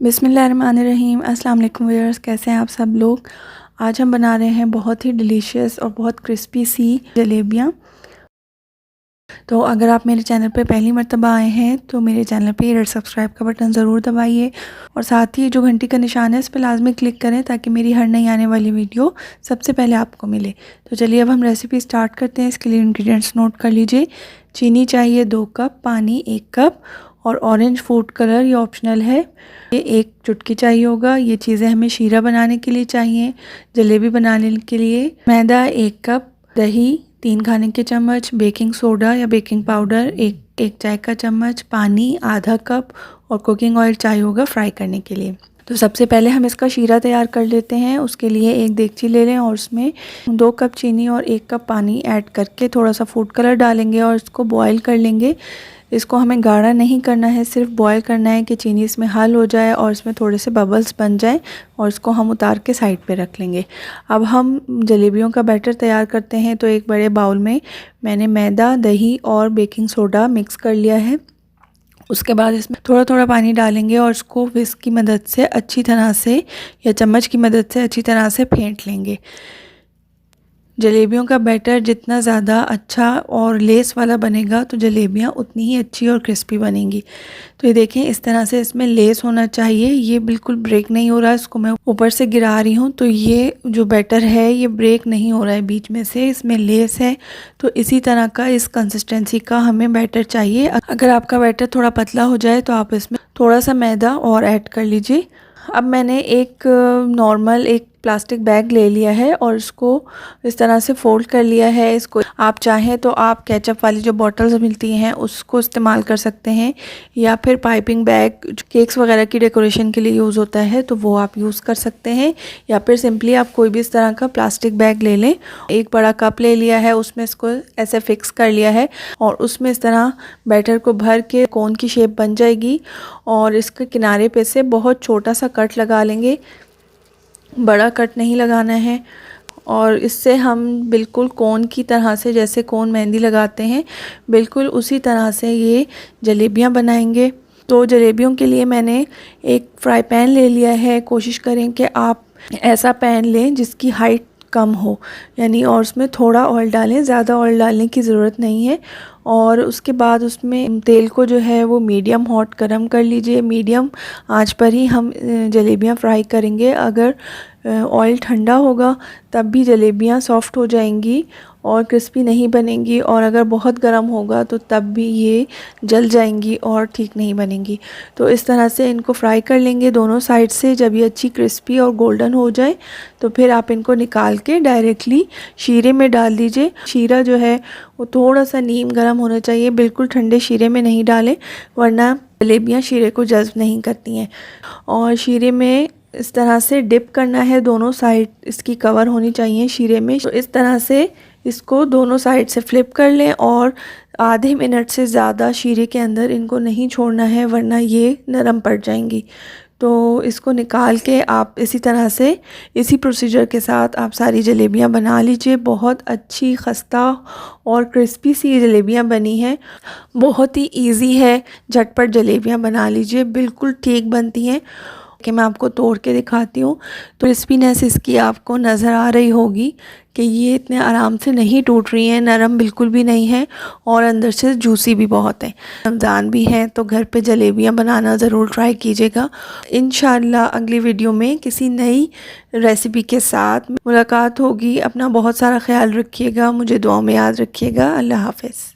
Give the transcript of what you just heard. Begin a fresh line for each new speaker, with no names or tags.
बिस्मिल्लाहिर्रहमानिर्रहीम। अस्सलाम वालेकुम व्यूअर्स, कैसे हैं आप सब लोग। आज हम बना रहे हैं बहुत ही डिलीशियस और बहुत क्रिस्पी सी जलेबियाँ। तो अगर आप मेरे चैनल पे पहली मर्तबा आए हैं तो मेरे चैनल पे रेड सब्सक्राइब का बटन ज़रूर दबाइए और साथ ही जो घंटी का निशान है इस पर लाजमी क्लिक करें ताकि मेरी हर नई आने वाली वीडियो सबसे पहले आपको मिले। तो चलिए अब हम रेसिपी स्टार्ट करते हैं। इसके लिए इंग्रेडिएंट्स नोट कर लीजिए। चीनी चाहिए 2 कप, पानी 1 कप और ऑरेंज फूड कलर ये ऑप्शनल है, ये 1 चुटकी चाहिए होगा। ये चीज़ें हमें शीरा बनाने के लिए चाहिए। जलेबी बनाने के लिए मैदा 1 कप, दही 3 खाने के चम्मच, बेकिंग सोडा या बेकिंग पाउडर 1 चाय का चम्मच, पानी आधा कप और कुकिंग ऑयल चाहिए होगा फ्राई करने के लिए। तो सबसे पहले हम इसका शीरा तैयार कर लेते हैं। उसके लिए एक देगची ले लें और उसमें 2 कप चीनी और 1 कप पानी ऐड करके थोड़ा सा फूड कलर डालेंगे और इसको बॉईल कर लेंगे। इसको हमें गाढ़ा नहीं करना है, सिर्फ बॉईल करना है कि चीनी इसमें हल हो जाए और इसमें थोड़े से बबल्स बन जाए और इसको हम उतार के साइड पे रख लेंगे। अब हम जलेबियों का बैटर तैयार करते हैं। तो एक बड़े बाउल में मैंने मैदा, दही और बेकिंग सोडा मिक्स कर लिया है। उसके बाद इसमें थोड़ा थोड़ा पानी डालेंगे और इसको विस्क की मदद से अच्छी तरह से या चम्मच की मदद से अच्छी तरह से फेंट लेंगे। जलेबियों का बैटर जितना ज़्यादा अच्छा और लेस वाला बनेगा तो जलेबियाँ उतनी ही अच्छी और क्रिस्पी बनेंगी। तो ये देखें इस तरह से इसमें लेस होना चाहिए। ये बिल्कुल ब्रेक नहीं हो रहा है, इसको मैं ऊपर से गिरा रही हूँ तो ये जो बैटर है ये ब्रेक नहीं हो रहा है बीच में से, इसमें लेस है। तो इसी तरह का इस कंसिस्टेंसी का हमें बैटर चाहिए। अगर आपका बैटर थोड़ा पतला हो जाए तो आप इसमें थोड़ा सा मैदा और ऐड कर लीजिए। अब मैंने एक नॉर्मल एक प्लास्टिक बैग ले लिया है और इसको इस तरह से फोल्ड कर लिया है। इसको आप चाहें तो आप केचप वाली जो बॉटल्स मिलती हैं उसको इस्तेमाल कर सकते हैं या फिर पाइपिंग बैग केक्स वगैरह की डेकोरेशन के लिए यूज़ होता है तो वो आप यूज़ कर सकते हैं, या फिर सिंपली आप कोई भी इस तरह का प्लास्टिक बैग ले लें। एक बड़ा कप ले लिया है, उसमें इसको ऐसे फिक्स कर लिया है और उसमें इस तरह बैटर को भर के कोन की शेप बन जाएगी और इसके किनारे पे से बहुत छोटा सा कट लगा लेंगे, बड़ा कट नहीं लगाना है। और इससे हम बिल्कुल कोन की तरह से, जैसे कोन मेहंदी लगाते हैं बिल्कुल उसी तरह से ये जलेबियां बनाएंगे। तो जलेबियों के लिए मैंने एक फ्राई पैन ले लिया है। कोशिश करें कि आप ऐसा पैन लें जिसकी हाइट कम हो यानी, और उसमें थोड़ा ऑयल डालें, ज़्यादा ऑयल डालने की ज़रूरत नहीं है। और उसके बाद उसमें तेल को जो है वो मीडियम हॉट गरम कर लीजिए। मीडियम आंच पर ही हम जलेबियां फ्राई करेंगे। अगर ऑयल ठंडा होगा तब भी जलेबियां सॉफ्ट हो जाएंगी और क्रिस्पी नहीं बनेंगी, और अगर बहुत गर्म होगा तो तब भी ये जल जाएंगी और ठीक नहीं बनेंगी। तो इस तरह से इनको फ्राई कर लेंगे दोनों साइड से। जब ये अच्छी क्रिस्पी और गोल्डन हो जाए तो फिर आप इनको निकाल के डायरेक्टली शीरे में डाल दीजिए। शीरा जो है वो थोड़ा सा नीम गर्म होना चाहिए, बिल्कुल ठंडे शीरे में नहीं डालें वरना जलेबियाँ शीरे को जज्ब नहीं करती हैं। और शीरे में इस तरह से डिप करना है, दोनों साइड इसकी कवर होनी चाहिए शीरे में। तो इस तरह से इसको दोनों साइड से फ्लिप कर लें और आधे मिनट से ज़्यादा शीरे के अंदर इनको नहीं छोड़ना है वरना ये नरम पड़ जाएंगी। तो इसको निकाल के आप इसी तरह से इसी प्रोसीजर के साथ आप सारी जलेबियां बना लीजिए। बहुत अच्छी खस्ता और क्रिस्पी सी जलेबियां बनी हैं। बहुत ही इजी है, झटपट जलेबियां बना लीजिए, बिल्कुल ठीक बनती हैं। कि मैं आपको तोड़ के दिखाती हूँ तो क्रिस्पीनेस इसकी आपको नज़र आ रही होगी कि ये इतने आराम से नहीं टूट रही हैं, नरम बिल्कुल भी नहीं है और अंदर से जूसी भी बहुत है। रमज़ान भी है तो घर पे जलेबियाँ बनाना ज़रूर ट्राई कीजिएगा। इंशाअल्लाह अगली वीडियो में किसी नई रेसिपी के साथ मुलाकात होगी। अपना बहुत सारा ख्याल रखिएगा, मुझे दुआ में याद रखिएगा। अल्लाह हाफ़िज़।